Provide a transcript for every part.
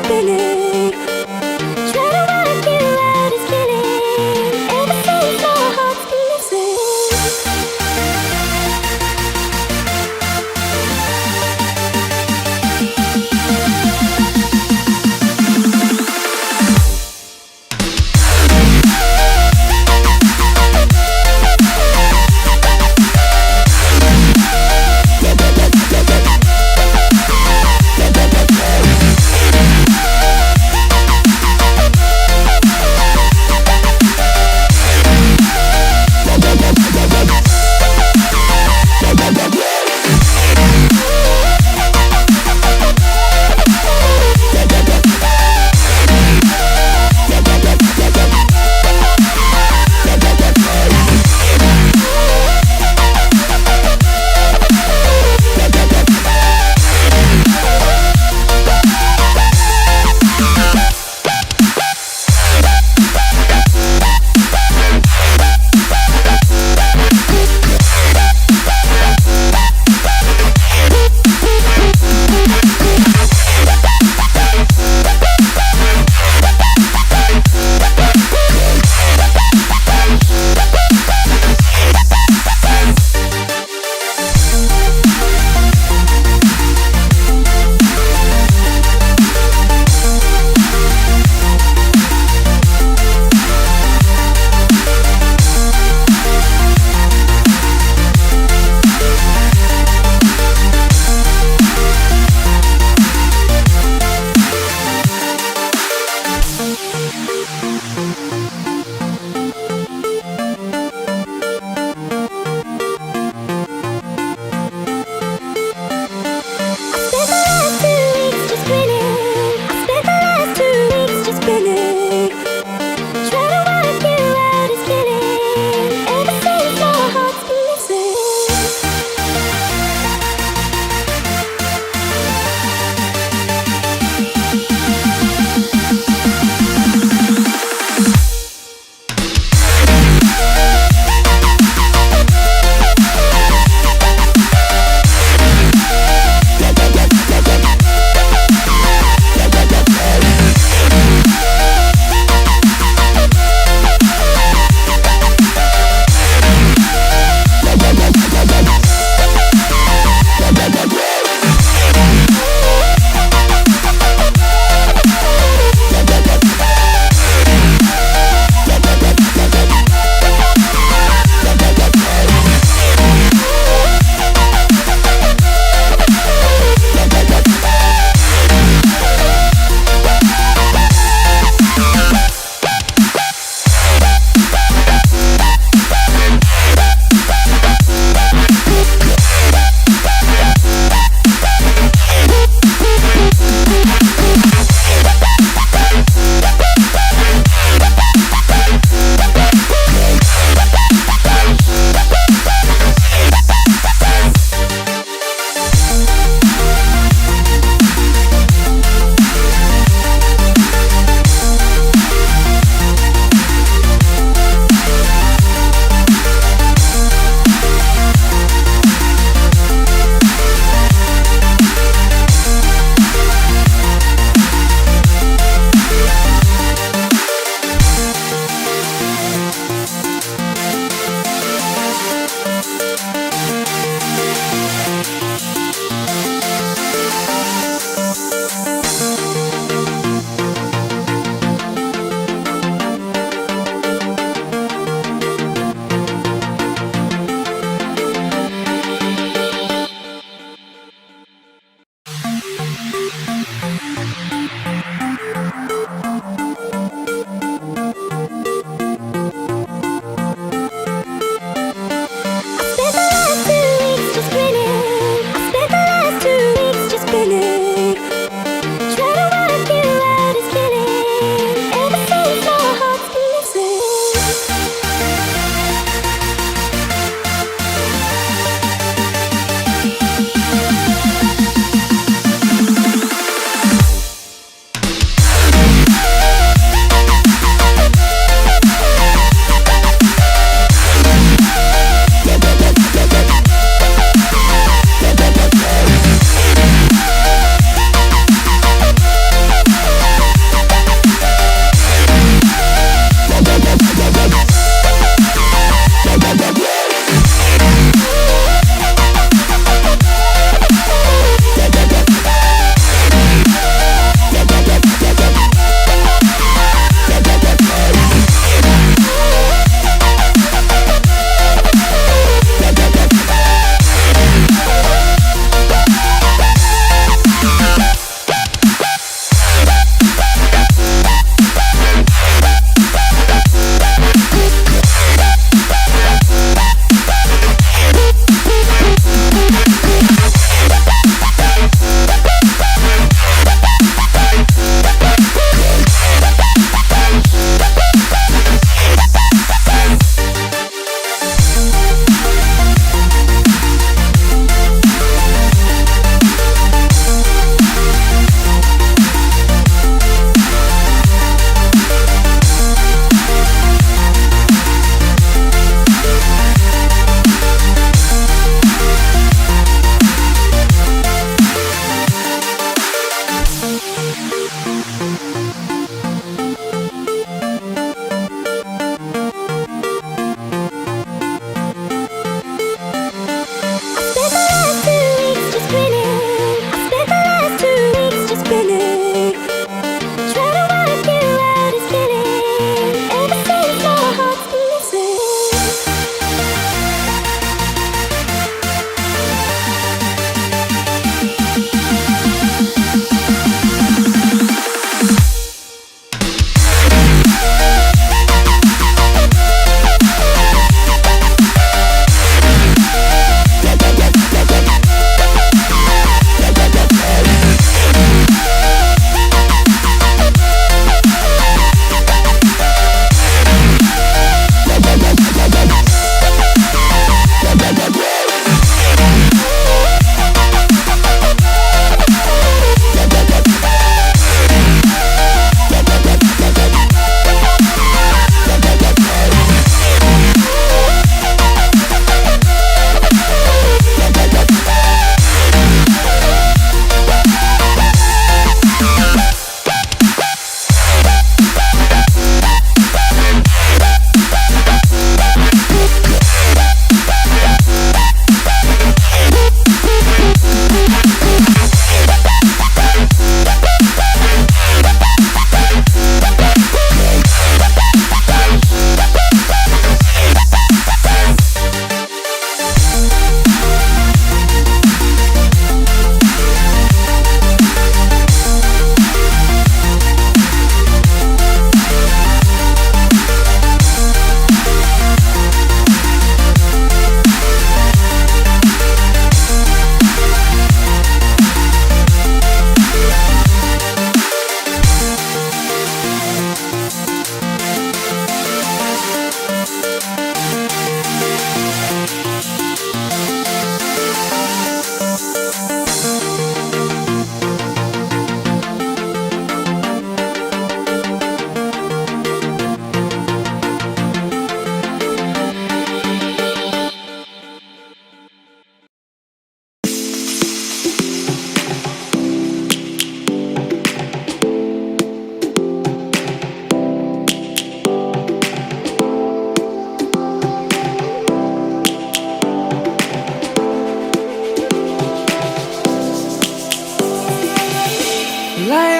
spinning. Try to work you out, it's killing. Ever since my heart's been missing.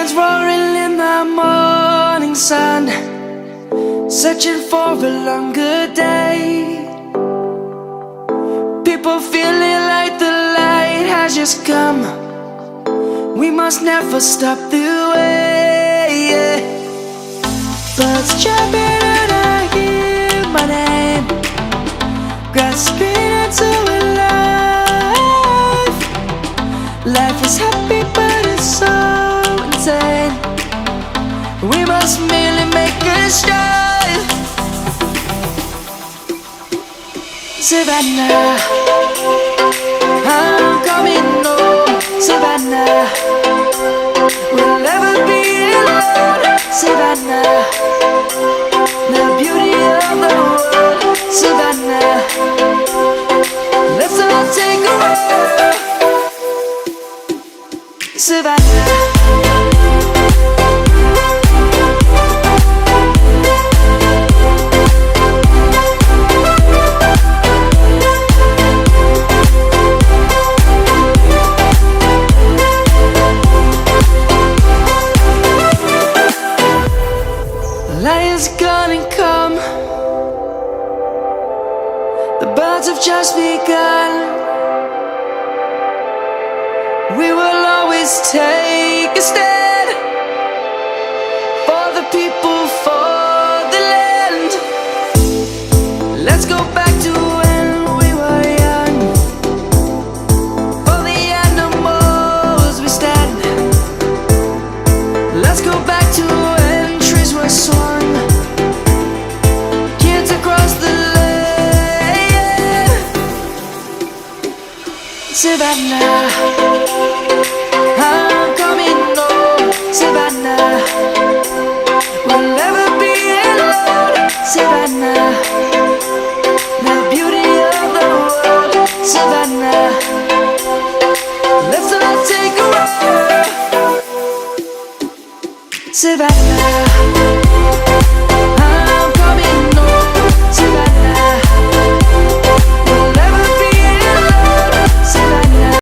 lions roaring in the morning sun, searching for a longer day. People feeling like the light has just come. We must never stop the way. Birds chirping and I hear my name, grasping into a life. Life is happy but it's so insane. We must merely make a strive. Savannah, I'm coming home. Savannah, we'll never be alone. Savannah, the beauty of the world. Savannah, let's all take a walk. Savannah. Lions gonna come. The birds have just begun. We will always take a stand for the people, for the land. Let's go back to when we were young. For the animals we stand. Let's go back to when trees were swung. Kids across the land. Savannah, I'm coming home. Savannah, we'll never be alone. Savannah, the beauty of the world. Savannah, let's all take a walk. Savannah.